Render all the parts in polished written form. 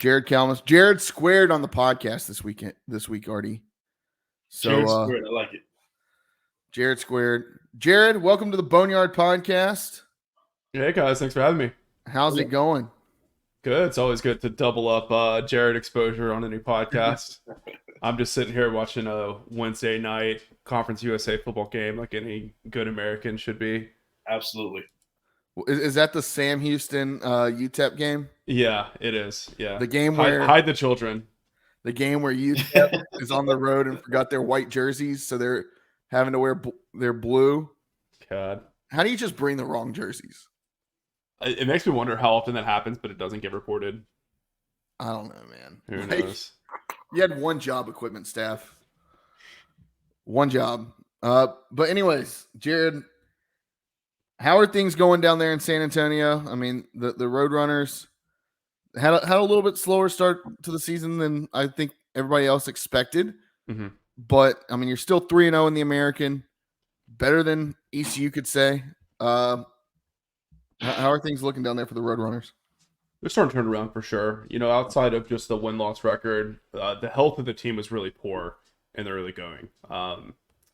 Jared Calmus. Jared squared on the podcast this week, Artie. So Jared squared, I like it. Jared squared. Jared, welcome to the Boneyard Podcast. Hey guys, thanks for having me. How's it going? Good. It's always good to double up Jared exposure on a new podcast. I'm just sitting here watching a Wednesday night Conference USA football game like any good American should be. Absolutely. Is that the Sam Houston UTEP game? Yeah, it is. Yeah. The game where hide the children. The game where UTEP is on the road and forgot their white jerseys, so they're having to wear their blue. God. How do you just bring the wrong jerseys? It makes me wonder how often that happens, but it doesn't get reported. I don't know, man. Who knows? You had one job, equipment staff. One job. But anyways, Jared, how are things going down there in San Antonio? I mean, the Roadrunners had a little bit slower start to the season than I think everybody else expected. Mm-hmm. But, I mean, you're still 3-0 in the American. Better than ECU could say. How are things looking down there for the Roadrunners? They're starting to turn around for sure. You know, outside of just the win-loss record, the health of the team was really poor in the early going.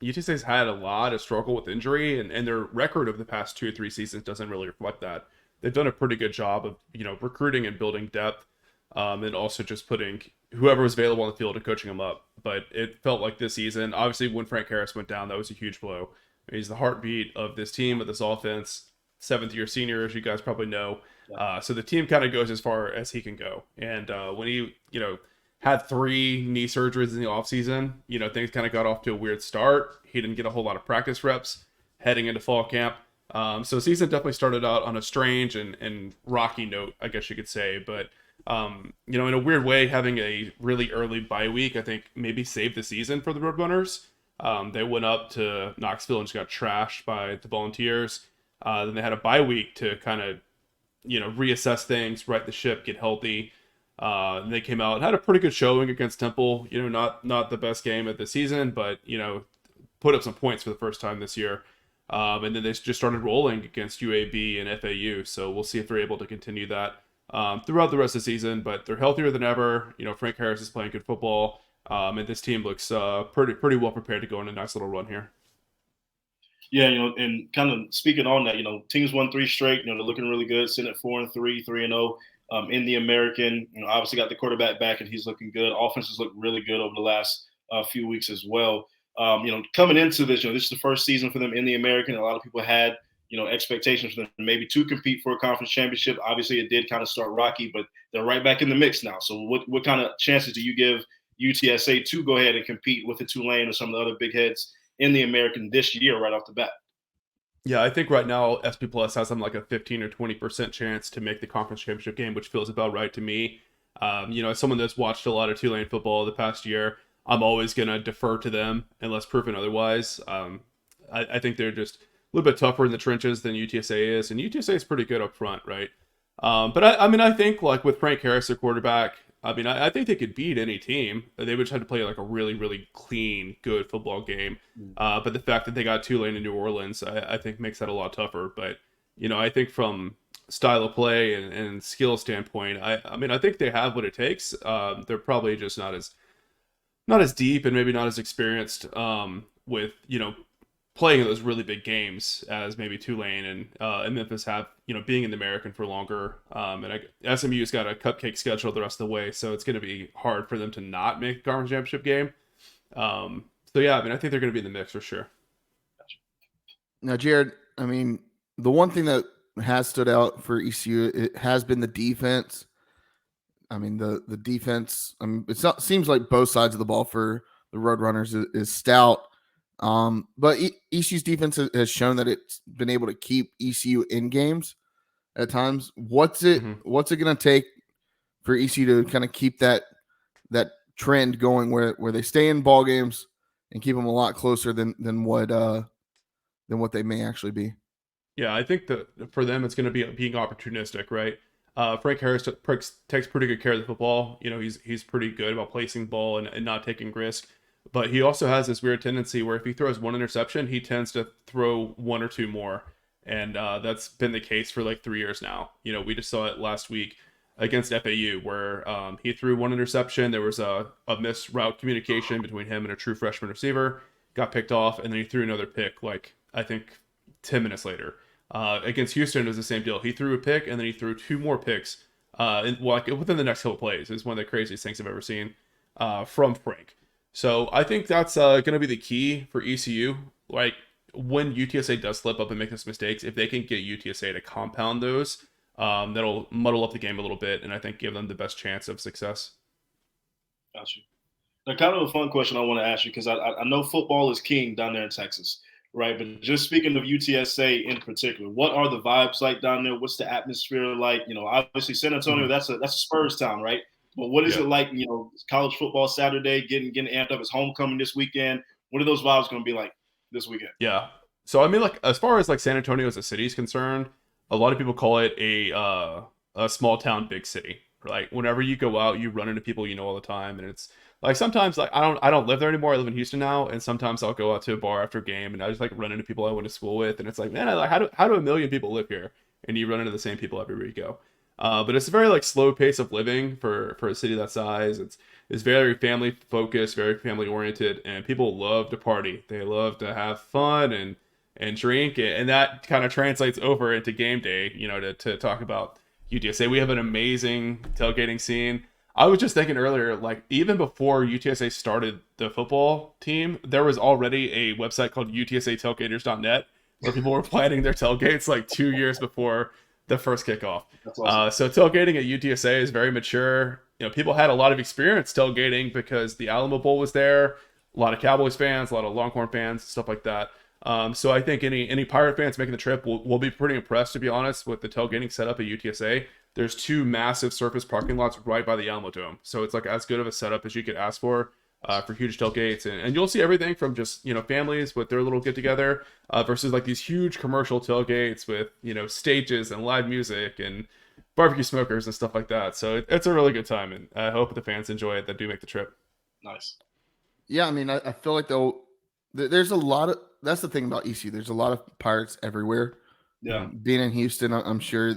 UTSA's had a lot of struggle with injury, and their record of the past 2 or 3 seasons doesn't really reflect that. They've done a pretty good job of, recruiting and building depth, and also just putting whoever was available on the field and coaching them up. But it felt like this season, obviously when Frank Harris went down, that was a huge blow. He's the heartbeat of this team, of this offense, 7th-year senior, as you guys probably know. So the team kind of goes as far as he can go. And when he, had 3 knee surgeries in the offseason, things kind of got off to a weird start. He didn't get a whole lot of practice reps heading into fall camp. So the season definitely started out on a strange and rocky note, I guess you could say. But, in a weird way, having a really early bye week, I think maybe saved the season for the Roadrunners. They went up to Knoxville and just got trashed by the Volunteers. Then they had a bye week to kind of, reassess things, right the ship, get healthy. And they came out and had a pretty good showing against Temple. Not the best game of the season, but, put up some points for the first time this year. And then they just started rolling against UAB and FAU. So we'll see if they're able to continue that throughout the rest of the season. But they're healthier than ever. Frank Harris is playing good football. And this team looks pretty well prepared to go on a nice little run here. Yeah, and kind of speaking on that, teams won 3 straight. They're looking really good, sitting at 4-3, 3-0 in the American. Obviously got the quarterback back, and he's looking good. Offenses look really good over the last few weeks as well. Coming into this, this is the first season for them in the American. A lot of people had, expectations for them maybe to compete for a conference championship. Obviously, it did kind of start rocky, but they're right back in the mix now. So what kind of chances do you give UTSA to go ahead and compete with the Tulane or some of the other big heads in the American this year right off the bat? Yeah, I think right now SP Plus has them like a 15 or 20% chance to make the conference championship game, which feels about right to me. As someone that's watched a lot of Tulane football the past year, I'm always going to defer to them unless proven otherwise. I think they're just a little bit tougher in the trenches than UTSA is, and UTSA is pretty good up front, right? But I think like with Frank Harris, their quarterback, I think they could beat any team. They would just have to play like a really, really clean, good football game. But the fact that they got Tulane in New Orleans, I think makes that a lot tougher. But, I think from style of play and skill standpoint, I think they have what it takes. They're probably just not as deep and maybe not as experienced with, playing in those really big games as maybe Tulane and Memphis have, being in the American for longer. And SMU's got a cupcake schedule the rest of the way, so it's going to be hard for them to not make the conference championship game. So yeah, I think they're going to be in the mix for sure. Now, Jared, the one thing that has stood out for ECU, it has been the defense. The defense, seems like both sides of the ball for the Roadrunners is stout. But ECU's defense has shown that it's been able to keep ECU in games at times. What's it going to take for ECU to kind of keep that trend going where they stay in ball games and keep them a lot closer than what they may actually be? Yeah, I think that for them it's going to be being opportunistic, right? Frank Harris takes pretty good care of the football. He's pretty good about placing the ball and not taking risk. But he also has this weird tendency where if he throws one interception, he tends to throw 1 or 2 more. And that's been the case for like 3 years now. We just saw it last week. against FAU, where he threw one interception. There was a missed route communication between him and a true freshman receiver, got picked off, and then he threw another pick, like, I think 10 minutes later. Against Houston, it was the same deal. He threw a pick, and then he threw 2 more picks within the next couple plays. It's one of the craziest things I've ever seen from Frank. So I think that's going to be the key for ECU. Like, when UTSA does slip up and make those mistakes, if they can get UTSA to compound those, that'll muddle up the game a little bit, and I think give them the best chance of success. Gotcha. Now, kind of a fun question I want to ask you, because I know football is king down there in Texas, right? But just speaking of UTSA in particular, what are the vibes like down there? What's the atmosphere like? You know, obviously San Antonio, that's a Spurs town, right? But what is it like, you know, college football Saturday, getting amped up? It's homecoming this weekend. What are those vibes going to be like this weekend? Yeah. So, I mean, like, as far as like San Antonio as a city is concerned, a lot of people call it a small town, big city. Like, whenever you go out, you run into people you know all the time. And it's like, sometimes, like, I don't live there anymore. I live in Houston now. And sometimes I'll go out to a bar after a game and I just like run into people I went to school with. And it's like, man, how do a million people live here? And you run into the same people everywhere you go. But it's a very like slow pace of living for a city that size. It's very family focused, very family oriented, and people love to party. They love to have fun and drink, and that kind of translates over into game day. You know, to talk about UTSA, we have an amazing tailgating scene. I was just thinking earlier, like, even before UTSA started the football team, there was already a website called UTSAtailgaters.net where people were planning their tailgates like 2 years before the first kickoff. That's awesome. So tailgating at UTSA is very mature. You know, people had a lot of experience tailgating because the Alamo Bowl was there. A lot of Cowboys fans, a lot of Longhorn fans, stuff like that. So I think any Pirate fans making the trip will be pretty impressed, to be honest, with the tailgating setup at UTSA. There's 2 massive surface parking lots right by the Alamo Dome. So it's like as good of a setup as you could ask for huge tailgates. And you'll see everything from just, you know, families with their little get together versus like these huge commercial tailgates with, you know, stages and live music and barbecue smokers and stuff like that. So it's a really good time. And I hope the fans enjoy it that do make the trip. Nice. Yeah, I mean, I feel like there's a lot of, that's the thing about ECU. There's a lot of Pirates everywhere. Yeah. Being in Houston, I'm sure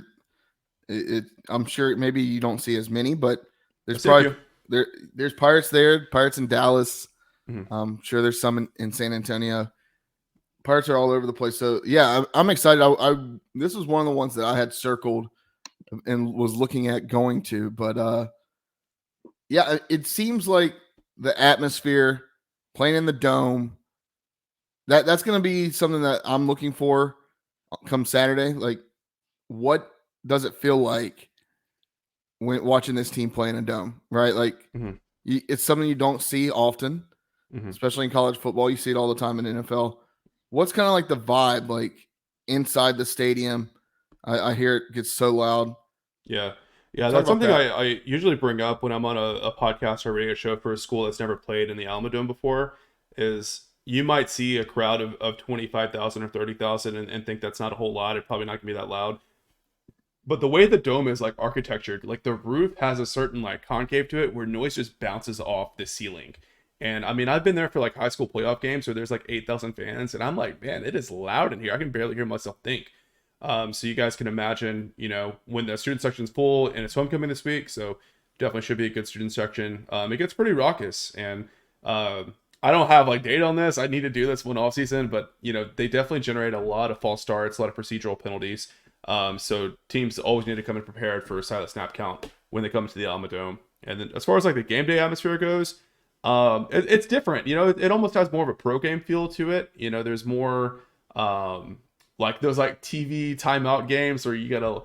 I'm sure maybe you don't see as many, but there's probably there's Pirates there, Pirates in Dallas. Mm-hmm. I'm sure there's some in San Antonio. Pirates are all over the place. So yeah, I'm excited. This was one of the ones that I had circled and was looking at going to, but yeah, it seems like the atmosphere, playing in the dome, that's going to be something that I'm looking for come Saturday. Like, what does it feel like when watching this team play in a dome, right? Like, it's something you don't see often, especially in college football. You see it all the time in NFL. What's kind of like the vibe, like inside the stadium? I hear it gets so loud. Yeah, that's something I usually bring up when I'm on a podcast or radio show for a school that's never played in the Alamo Dome before. Is you might see a crowd of 25,000 or 30,000 and think that's not a whole lot. It's probably not gonna be that loud. But the way the dome is like architectured, like the roof has a certain like concave to it where noise just bounces off the ceiling. And I mean, I've been there for like high school playoff games where there's like 8,000 fans, and I'm like, man, it is loud in here. I can barely hear myself think. So you guys can imagine, you know, when the student section's full, and it's homecoming this week, so definitely should be a good student section. It gets pretty raucous, and I don't have like data on this. I need to do this one off season, but you know, they definitely generate a lot of false starts, a lot of procedural penalties. So teams always need to come in prepared for a silent snap count when they come to the Alamo Dome. And then as far as like the game day atmosphere goes, it's different. You know, it almost has more of a pro game feel to it. You know, there's more like those like TV timeout games where you gotta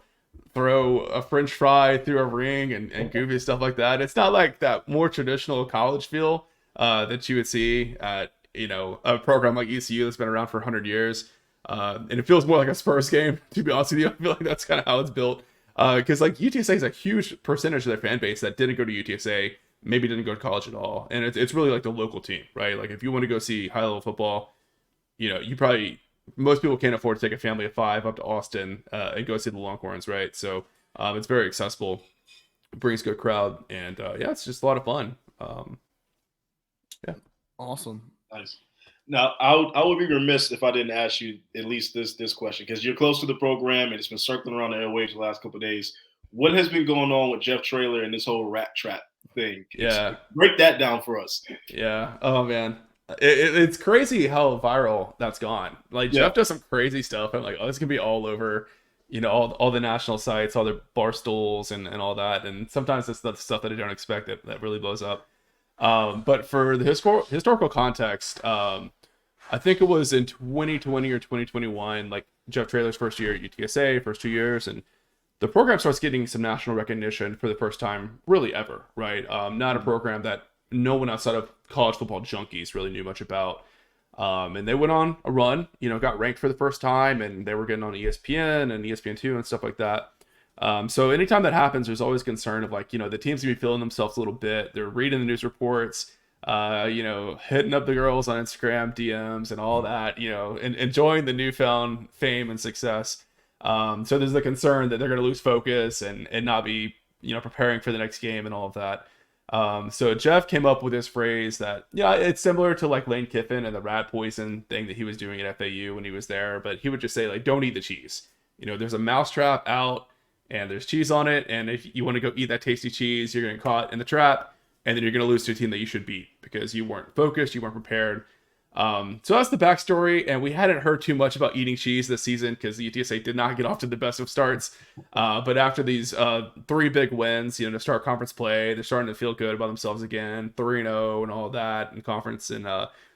throw a French fry through a ring and goofy stuff like that. It's not like that more traditional college feel that you would see at, you know, a program like ECU that's been around for 100 years. And it feels more like a Spurs game, to be honest with you. I feel like that's kind of how it's built. Because like UTSA is a huge percentage of their fan base that didn't go to UTSA, maybe didn't go to college at all. And it's really like the local team, right? Like if you want to go see high level football, you know, most people can't afford to take a family of 5 up to Austin and go see the Longhorns, right? So it's very accessible, brings a good crowd, and yeah, it's just a lot of fun. Yeah. Awesome. Nice. Now, I would be remiss if I didn't ask you at least this question, because you're close to the program and it's been circling around the airwaves the last couple of days. what has been going on with Jeff Traylor and this whole rat trap thing? Yeah. Break that down for us. Yeah. Oh man. It's crazy how viral that's gone. Like Jeff does some crazy stuff. I'm like, oh, this can be all over, all the national sites, all the bar stools and all that. And sometimes it's the stuff that I don't expect that really blows up. But for the historical context, I think it was in 2020 or 2021, like Jeff Traylor's first year at UTSA, first 2 years, and the program starts getting some national recognition for the first time really ever, right? Not a program that no one outside of college football junkies really knew much about. And they went on a run, got ranked for the first time, and they were getting on ESPN and ESPN2 and stuff like that. So anytime that happens, there's always concern of like, the teams gonna be feeling themselves a little bit. They're reading the news reports, hitting up the girls on Instagram DMs and all that, and enjoying the newfound fame and success. So there's the concern that they're going to lose focus and not be, preparing for the next game and all of that. So Jeff came up with this phrase that, it's similar to like Lane Kiffin and the rat poison thing that he was doing at FAU when he was there, but he would just say like, don't eat the cheese. There's a mousetrap out and there's cheese on it. And if you want to go eat that tasty cheese, you're going to get caught in the trap. And then you're going to lose to a team that you should beat because you weren't focused, you weren't prepared. So that's the backstory, and we hadn't heard too much about eating cheese this season because the UTSA did not get off to the best of starts. But after these 3 big wins, to start conference play, they're starting to feel good about themselves again, 3-0 and all that in conference. And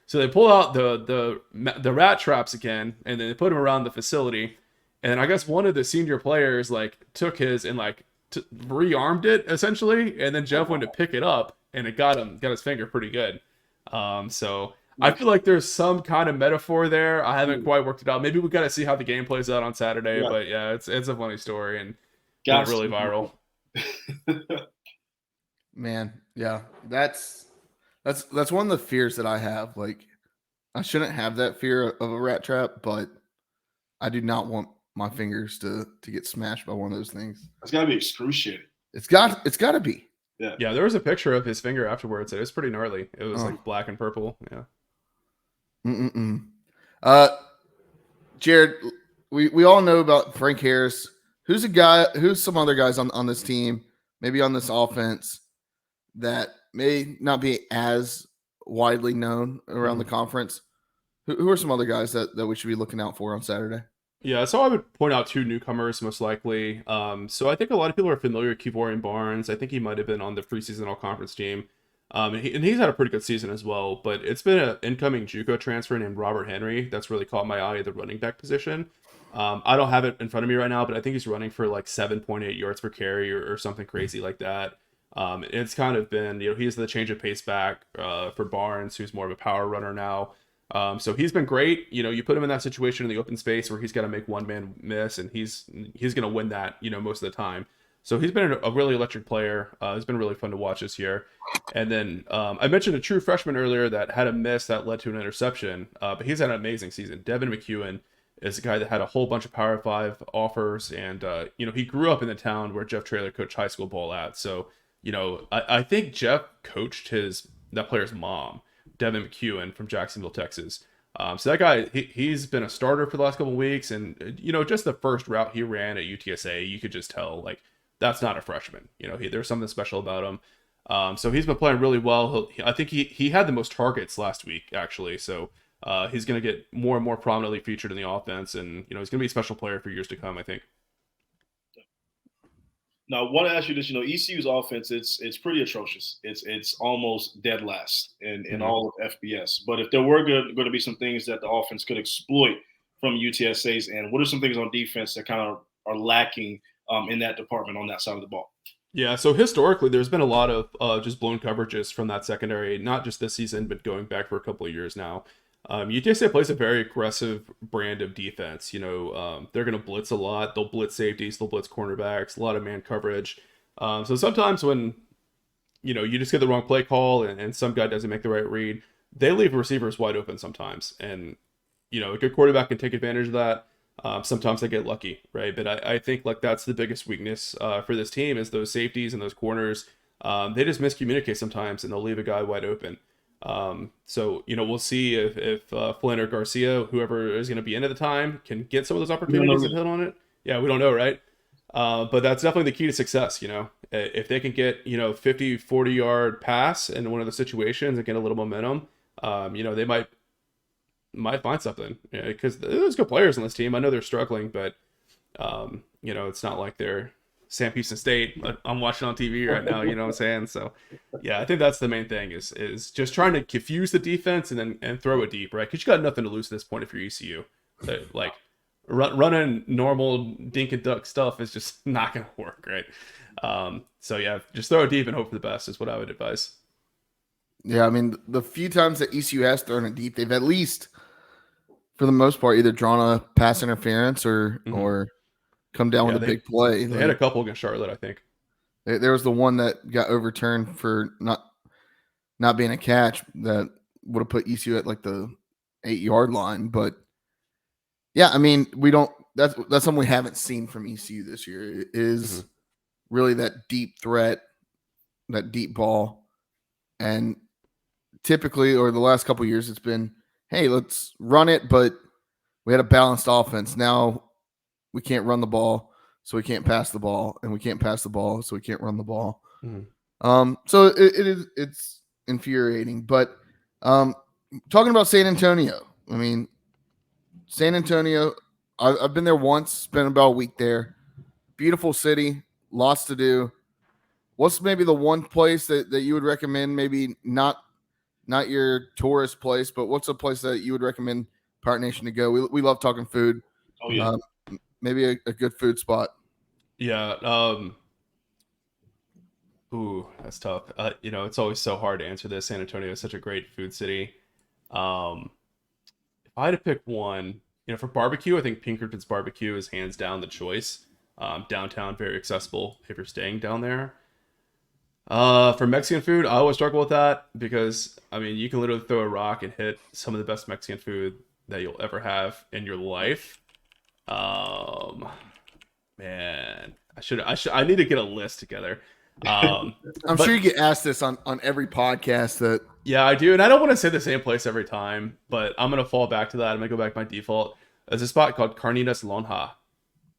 so they pull out the rat traps again, and then they put them around the facility. And I guess one of the senior players took his and rearmed it essentially, and then Jeff went to pick it up. And it got his finger pretty good. So I feel like there's some kind of metaphor there. I haven't quite worked it out. Maybe we got to see how the game plays out on Saturday. But yeah, it's a funny story and got really viral. Man, yeah, that's one of the fears that I have. Like, I shouldn't have that fear of a rat trap, but I do not want my fingers to get smashed by one of those things. It's got to be excruciating. It's got to be. Yeah, there was a picture of his finger afterwards. It was pretty gnarly. It was like black and purple. Yeah. Jared, we all know about Frank Harris. Who's some other guys on this team, maybe on this offense, that may not be as widely known around the conference? Who are some other guys that we should be looking out for on Saturday? Yeah, so I would point out 2 newcomers most likely. So I think a lot of people are familiar with Kevorian Barnes. I think he might have been on the preseason all-conference team. And he's had a pretty good season as well. But it's been an incoming JUCO transfer named Robert Henry that's really caught my eye at the running back position. I don't have it in front of me right now, but I think he's running for 7.8 yards per carry or something crazy like that. It's kind of been, he's the change of pace back for Barnes, who's more of a power runner now. So he's been great. You put him in that situation in the open space where he's got to make one man miss, and he's going to win that, most of the time. So he's been a really electric player. It's been really fun to watch this year. And then I mentioned a true freshman earlier that had a miss that led to an interception, but he's had an amazing season. Devin McEwen is a guy that had a whole bunch of Power 5 offers, and he grew up in the town where Jeff Traylor coached high school ball at. So I think Jeff coached that player's mom, Devin McEwen from Jacksonville, Texas. So that guy, he's been a starter for the last couple of weeks, and just the first route he ran at UTSA, you could just tell that's not a freshman. There's something special about him. So he's been playing really well. I think he had the most targets last week actually. So he's going to get more and more prominently featured in the offense, and he's going to be a special player for years to come, I think. Now, I want to ask you this. ECU's offense, it's pretty atrocious. It's almost dead last in all of FBS. But if there were going to be some things that the offense could exploit from UTSA's end, what are some things on defense that kind of are lacking in that department on that side of the ball? Yeah, so historically, there's been a lot of just blown coverages from that secondary, not just this season, but going back for a couple of years now. UTSA plays a very aggressive brand of defense. They're going to blitz a lot. They'll blitz safeties. They'll blitz cornerbacks. A lot of man coverage. So sometimes when, you just get the wrong play call and some guy doesn't make the right read, they leave receivers wide open sometimes. And, a good quarterback can take advantage of that. Sometimes they get lucky, right? But I think that's the biggest weakness for this team is those safeties and those corners. They just miscommunicate sometimes and they'll leave a guy wide open. So we'll see if Flynn or Garcia, whoever is going to be in at the time, can get some of those opportunities and hit on it. Yeah, we don't know, right? But that's definitely the key to success. If they can get 50, 40-yard pass in one of the situations and get a little momentum, they might find something. Because there's good players on this team. I know they're struggling, but it's not like they're Sam Houston State. I'm watching on TV right now. You know what I'm saying? So, yeah, I think that's the main thing is just trying to confuse the defense and throw it deep, right? Because you got nothing to lose at this point if you're ECU. Like running normal dink and duck stuff is just not going to work, right? So yeah, just throw it deep and hope for the best is what I would advise. Yeah, I mean, the few times that ECU has thrown it deep, they've at least, for the most part, either drawn a pass interference or come down with a big play. They had a couple against Charlotte, I think. There was the one that got overturned for not being a catch that would have put ECU at like the 8-yard line. But yeah, I mean, that's something we haven't seen from ECU this year is really that deep threat, that deep ball. And typically, or the last couple of years, it's been, hey, let's run it, but we had a balanced offense. Now we can't run the ball, so we can't pass the ball, and we can't pass the ball, so we can't run the ball. So it's infuriating. But talking about San Antonio, I mean, San Antonio, I've been there once, spent about a week there. Beautiful city, lots to do. What's maybe the one place that you would recommend? Maybe not your tourist place, but what's a place that you would recommend Pirate Nation to go? We love talking food. Oh yeah. Maybe a good food spot. Yeah. Ooh, that's tough. It's always so hard to answer this. San Antonio is such a great food city. If I had to pick one, for barbecue, I think Pinkerton's barbecue is hands down the choice. Downtown, very accessible if you're staying down there. For Mexican food, I always struggle with that because, I mean, you can literally throw a rock and hit some of the best Mexican food that you'll ever have in your life. Man, I need to get a list together. I'm sure you get asked this on every podcast. Yeah, I do, and I don't want to say the same place every time, but I'm gonna fall back to that. I'm gonna go back to my default. There's a spot called Carnitas Lonja.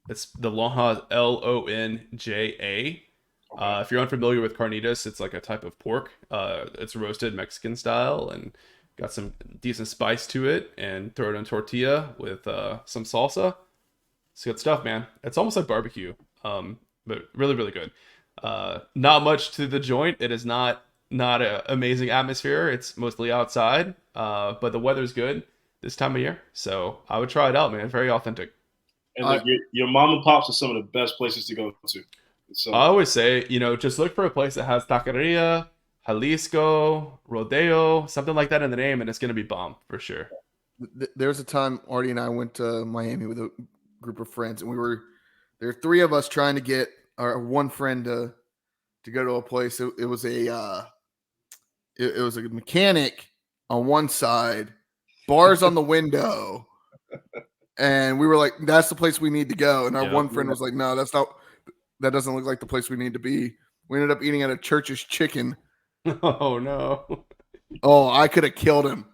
It's the Lonja is Lonja. If you're unfamiliar with carnitas, it's like a type of pork. It's roasted Mexican style and got some decent spice to it, and throw it on tortilla with some salsa. It's good stuff, man. It's almost like barbecue, but really, really good. Not much to the joint. It is not an amazing atmosphere. It's mostly outside, but the weather's good this time of year. So I would try it out, man. Very authentic. And like your mom and pops are some of the best places to go to. So I always say, just look for a place that has taqueria, Jalisco, Rodeo, something like that in the name, and it's going to be bomb for sure. There's a time Artie and I went to Miami with a group of friends, and there were three of us trying to get our one friend to go to a place. It was a mechanic on one side, bars on the window, and we were like, "That's the place we need to go." And our one friend was like, "No, that's not. That doesn't look like the place we need to be." We ended up eating at a Church's Chicken. Oh no! Oh, I could have killed him.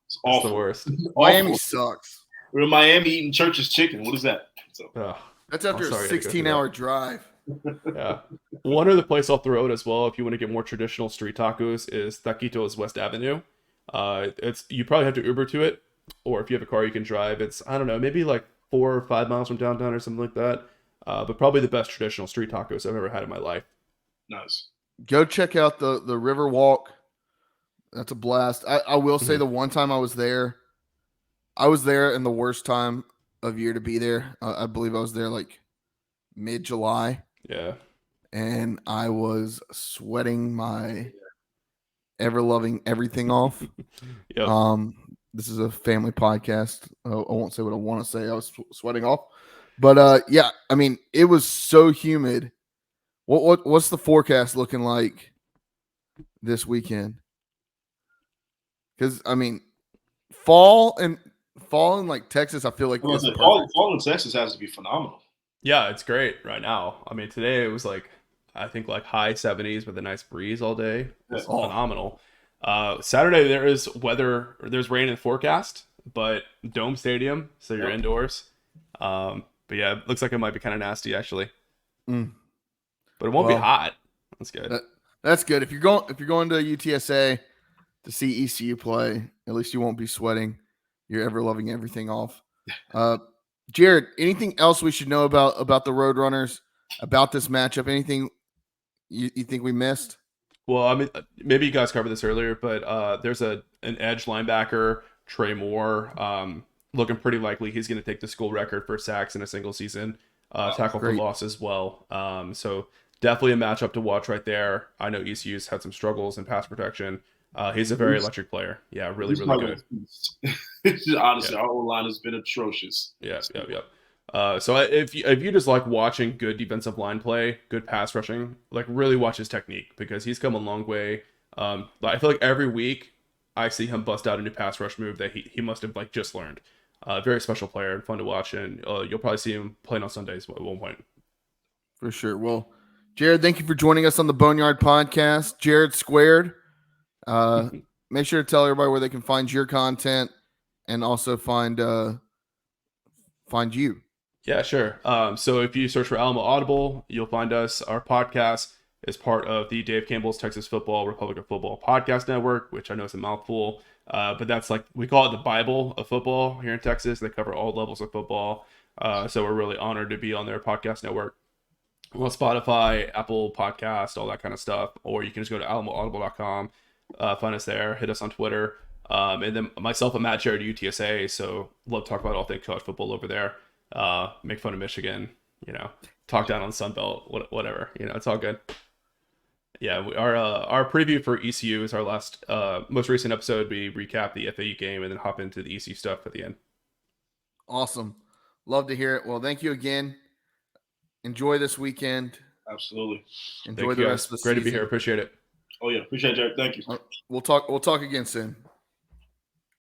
It's awful. The worst. Miami sucks. We're in Miami eating Church's Chicken. What is that? So that's after a 16-hour drive. Yeah. One other place I'll throw out as well, if you want to get more traditional street tacos, is Taquitos West Avenue. You probably have to Uber to it, or if you have a car, you can drive. It's, I don't know, maybe like 4 or 5 miles from downtown or something like that. But probably the best traditional street tacos I've ever had in my life. Nice. Go check out the River Walk. That's a blast. I will say the one time I was there in the worst time of year to be there. I believe I was there like mid-July. Yeah. And I was sweating my ever-loving everything off. Yep. This is a family podcast. I won't say what I want to say. I was sweating off. But yeah, I mean, it was so humid. What's the forecast looking like this weekend? Because I mean, fall in like Texas, I feel like fall in Texas has to be phenomenal. Yeah, it's great right now. I mean, today it was like, I think like high 70s with a nice breeze all day. It's phenomenal. Saturday there's rain in the forecast, but Dome Stadium, so you're indoors. But yeah, it looks like it might be kind of nasty actually. Mm. But it won't be hot. That's good. That's good. If you're going to UTSA to see ECU play, at least you won't be sweating your ever loving everything off. Jared, anything else we should know about the Roadrunners, about this matchup? Anything you think we missed? Well, I mean, maybe you guys covered this earlier, but there's an edge linebacker, Trey Moore, looking pretty likely he's going to take the school record for sacks in a single season, tackle for loss as well. So definitely a matchup to watch right there. I know ECU's had some struggles in pass protection. He's a very electric player. Yeah, really good. Honestly, our O-line has been atrocious. Yeah. So if you just like watching good defensive line play, good pass rushing, like really watch his technique because he's come a long way. I feel like every week I see him bust out a new pass rush move that he must have like just learned. Very special player and fun to watch, and you'll probably see him playing on Sundays at one point. For sure. Well, Jared, thank you for joining us on the Boneyard Podcast. Jared Squared. Make sure to tell everybody where they can find your content and also find you. Yeah, sure. So if you search for AlamoAudible, you'll find us. Our podcast is part of the Dave Campbell's Texas Football Republic of Football podcast network, which I know is a mouthful, but that's like, we call it the Bible of football here in Texas. They cover all levels of football. So we're really honored to be on their podcast network. Well, Spotify, Apple Podcast, all that kind of stuff. Or you can just go to AlamoAudible.com, find us there, hit us on Twitter. And then myself and Matt Jared UTSA, so love to talk about all things college football over there. Make fun of Michigan, talk down on Sunbelt, whatever, it's all good. Yeah, our preview for ECU is our last, most recent episode. We recap the FAU game and then hop into the ECU stuff at the end. Awesome. Love to hear it. Well, thank you again. Enjoy this weekend. Absolutely. Enjoy the rest of the season. Great to be here. Appreciate it. Oh yeah, appreciate it, Jared. Thank you. We'll talk again soon.